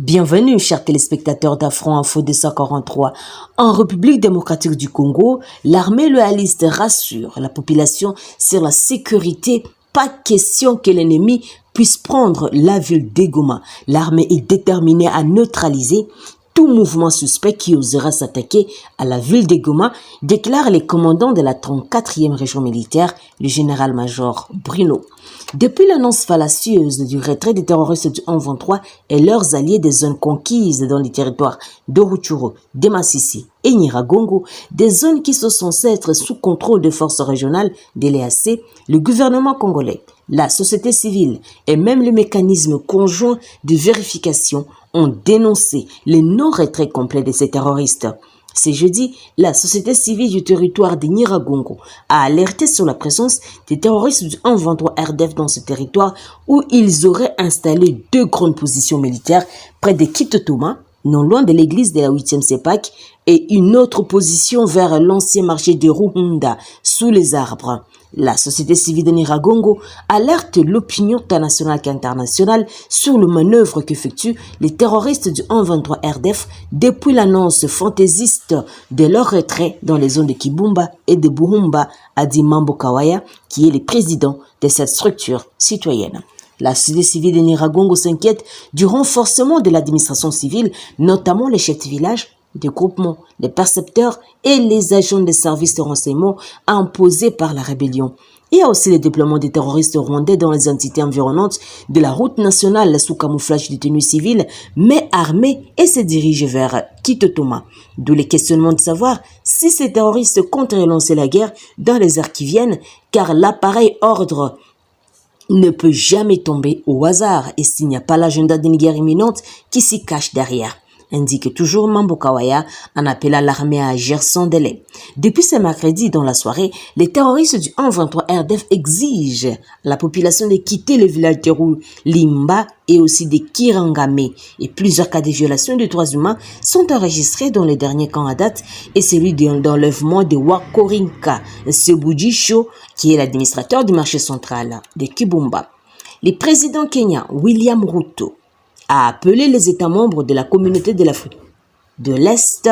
Bienvenue, chers téléspectateurs d'Afro Info 243. En République démocratique du Congo, l'armée loyaliste rassure la population sur la sécurité. Pas question que l'ennemi puisse prendre la ville d'Egoma. L'armée est déterminée à neutraliser tout mouvement suspect qui osera s'attaquer à la ville d'Egoma, déclare le commandant de la 34e région militaire, le général-major Bruno. Depuis l'annonce fallacieuse du retrait des terroristes du 1-23 et leurs alliés des zones conquises dans les territoires de Rutshuru, de Masisi et Nyiragongo, des zones qui sont censées être sous contrôle des forces régionales de l'EAC, le gouvernement congolais, la société civile et même les mécanismes conjoints de vérification ont dénoncé le non-retrait complet de ces terroristes. Ce jeudi, la société civile du territoire de Nyiragongo a alerté sur la présence des terroristes du 1-23 RDF dans ce territoire où ils auraient installé 2 grandes positions militaires près de Kitotoma, non loin de l'église de la 8e CEPAC, et une autre position vers l'ancien marché de Ruhunda, sous les arbres. La société civile de Nyiragongo alerte l'opinion tant nationale qu'internationale sur le manœuvre qu'effectuent les terroristes du 1-23 RDF depuis l'annonce fantaisiste de leur retrait dans les zones de Kibumba et de Buhumba, a dit Mambo Kawaya, qui est le président de cette structure citoyenne. La société civile de Nyiragongo s'inquiète du renforcement de l'administration civile, notamment les chefs de village, des groupements, les percepteurs et les agents des services de renseignement imposés par la rébellion. Il y a aussi le déploiement des terroristes rwandais dans les entités environnantes de la route nationale sous camouflage de tenue civile, mais armés et se dirigent vers Kitotoma. D'où les questionnements de savoir si ces terroristes comptent relancer la guerre dans les heures qui viennent, car l'appareil ordre ne peut jamais tomber au hasard et s'il n'y a pas l'agenda d'une guerre imminente qui s'y cache derrière, indique toujours Mambo Kawaya en appelant l'armée à agir sans délai. Depuis ce mercredi dans la soirée, les terroristes du 1-23 RDF exigent à la population de quitter le village de Limba et aussi de Kirangame. Et plusieurs cas de violation des droits humains sont enregistrés dans les derniers camps à date et celui d'enlèvement de Wakorinka Sebujisho, qui est l'administrateur du marché central de Kibumba. Le président kenyan William Ruto a appelé les États membres de la communauté de l'Afrique de l'Est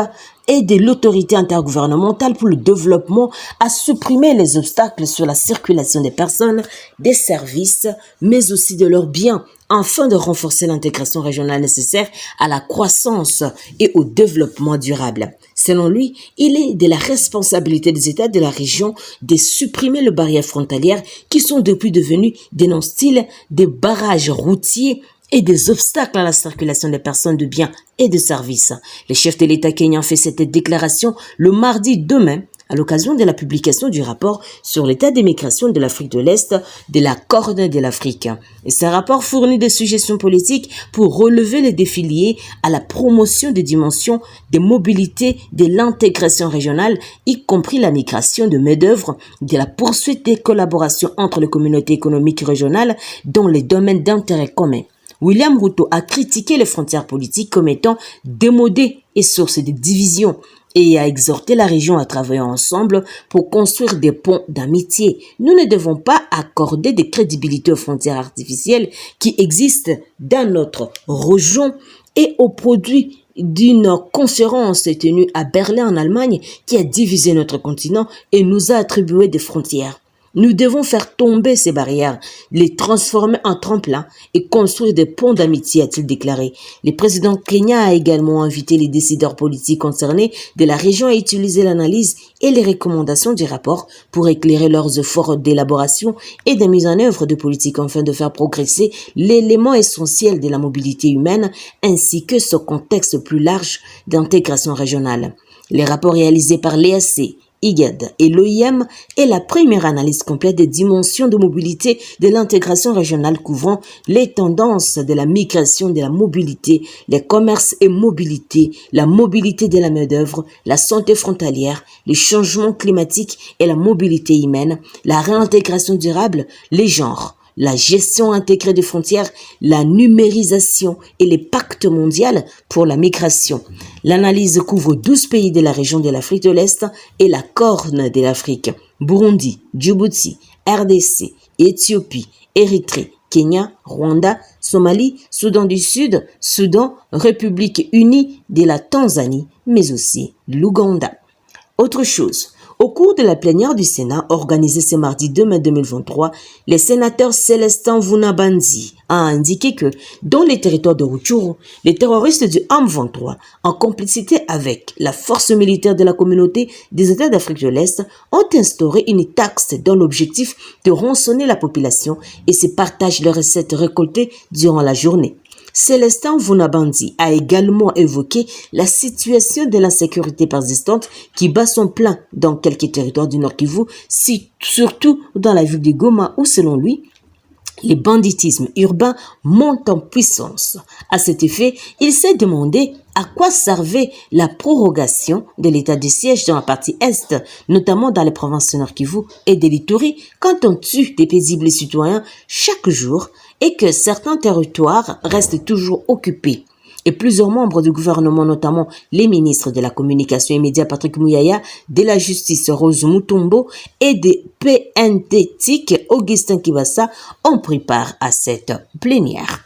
et de l'autorité intergouvernementale pour le développement à supprimer les obstacles sur la circulation des personnes, des services, mais aussi de leurs biens, afin de renforcer l'intégration régionale nécessaire à la croissance et au développement durable. Selon lui, il est de la responsabilité des États de la région de supprimer les barrières frontalières qui sont depuis devenues, dénonce-t-il, des barrages routiers et des obstacles à la circulation des personnes, de biens et de services. Le chef de l'État kenyan fait cette déclaration le mardi 2 mai à l'occasion de la publication du rapport sur l'état des migrations de l'Afrique de l'Est de la Corne de l'Afrique. Et ce rapport fournit des suggestions politiques pour relever les défis liés à la promotion des dimensions de mobilité de l'intégration régionale, y compris la migration de main-d'œuvre, de la poursuite des collaborations entre les communautés économiques régionales dans les domaines d'intérêt commun. William Ruto a critiqué les frontières politiques comme étant démodées et source de division et a exhorté la région à travailler ensemble pour construire des ponts d'amitié. Nous ne devons pas accorder de crédibilité aux frontières artificielles qui existent dans notre région et aux produits d'une conférence tenue à Berlin en Allemagne qui a divisé notre continent et nous a attribué des frontières. Nous devons faire tomber ces barrières, les transformer en tremplins et construire des ponts d'amitié, a-t-il déclaré. Le président kenyan a également invité les décideurs politiques concernés de la région à utiliser l'analyse et les recommandations du rapport pour éclairer leurs efforts d'élaboration et de mise en œuvre de politiques afin de faire progresser l'élément essentiel de la mobilité humaine ainsi que ce contexte plus large d'intégration régionale. Les rapports réalisés par l'EAC, IGAD et l'OIM est la première analyse complète des dimensions de mobilité de l'intégration régionale couvrant les tendances de la migration, de la mobilité, les commerces et mobilité, la mobilité de la main-d'œuvre, la santé frontalière, les changements climatiques et la mobilité humaine, la réintégration durable, les genres, la gestion intégrée des frontières, la numérisation et les pactes mondiaux pour la migration. L'analyse couvre 12 pays de la région de l'Afrique de l'Est et la Corne de l'Afrique, Burundi, Djibouti, RDC, Éthiopie, Érythrée, Kenya, Rwanda, Somalie, Soudan du Sud, Soudan, République unie de la Tanzanie, mais aussi l'Ouganda. Autre chose, au cours de la plénière du Sénat organisée ce mardi 2 mai 2023, le sénateur Célestin Vunabanzi a indiqué que dans les territoires de Rutshuru, les terroristes du M23, en complicité avec la force militaire de la communauté des États d'Afrique de l'Est, ont instauré une taxe dans l'objectif de rançonner la population et se partagent les recettes récoltées durant la journée. Célestin Vunabanzi a également évoqué la situation de l'insécurité persistante qui bat son plein dans quelques territoires du Nord Kivu, surtout dans la ville de Goma où, selon lui, le banditisme urbain monte en puissance. À cet effet, il s'est demandé à quoi servait la prorogation de l'état de siège dans la partie Est, notamment dans les provinces du Nord Kivu et de l'Ituri, quand on tue des paisibles citoyens chaque jour et que certains territoires restent toujours occupés. Et plusieurs membres du gouvernement, notamment les ministres de la Communication et Médias Patrick Mouyaya, de la Justice Rose Mutombo et des PNTTIC Augustin Kibasa, ont pris part à cette plénière.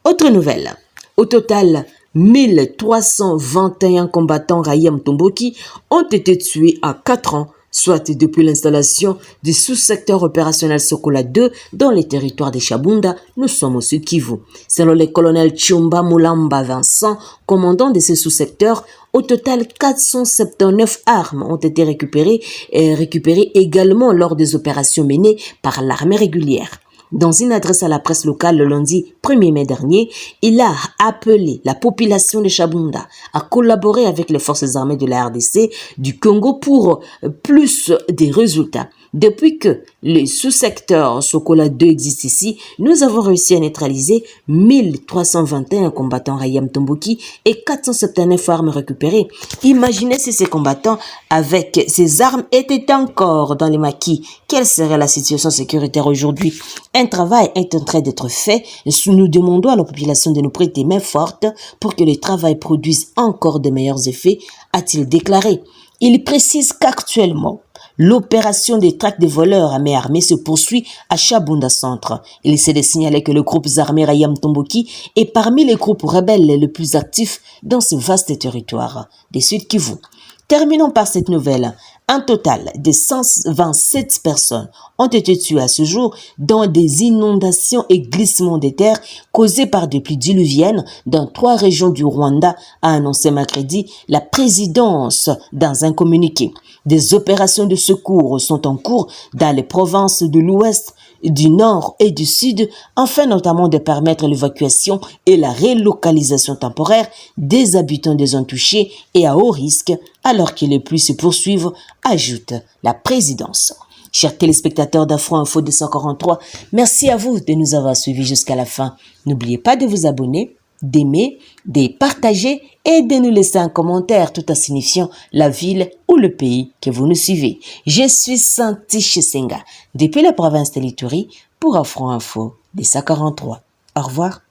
Autre nouvelle, au total, 1321 combattants Rayam Tomboki ont été tués en 4 ans, soit depuis l'installation du sous-secteur opérationnel Sokola 2 dans les territoires de Shabunda, nous sommes au Sud Kivu. Selon le colonel Tchumba Moulamba Vincent, commandant de ce sous-secteur, au total 479 armes ont été récupérées également lors des opérations menées par l'armée régulière. Dans une adresse à la presse locale le lundi 1er mai dernier, il a appelé la population de Shabunda à collaborer avec les forces armées de la RDC du Congo pour plus de résultats. Depuis que le sous-secteur Sokola 2 existe ici, nous avons réussi à neutraliser 1321 combattants Rayam Tomboki et 479 armes récupérées. Imaginez si ces combattants avec ces armes étaient encore dans les maquis. Quelle serait la situation sécuritaire aujourd'hui? Un travail est en train d'être fait. Nous demandons à la population de nous prêter main forte pour que le travail produise encore de meilleurs effets, a-t-il déclaré. Il précise qu'actuellement, l'opération des traques des voleurs à main armée se poursuit à Shabunda Centre. Il essaie de signaler que le groupe armé Rayam Tomboki est parmi les groupes rebelles les plus actifs dans ce vaste territoire des Sud Kivu. Terminons par cette nouvelle. Un total de 127 personnes ont été tuées à ce jour dans des inondations et glissements de terre causés par des pluies diluviennes dans 3 régions du Rwanda, a annoncé mercredi la présidence dans un communiqué. Des opérations de secours sont en cours dans les provinces de l'Ouest, du Nord et du Sud, afin notamment de permettre l'évacuation et la relocalisation temporaire des habitants des zones touchées et à haut risque, alors que les pluies se poursuivent, ajoute la présidence. Chers téléspectateurs d'Afro Info 243, merci à vous de nous avoir suivis jusqu'à la fin. N'oubliez pas de vous abonner, d'aimer, de partager et de nous laisser un commentaire tout en signifiant la ville ou le pays que vous nous suivez. Je suis Santi Chisenga depuis la province de l'Ituri pour Afro Info 243. Au revoir.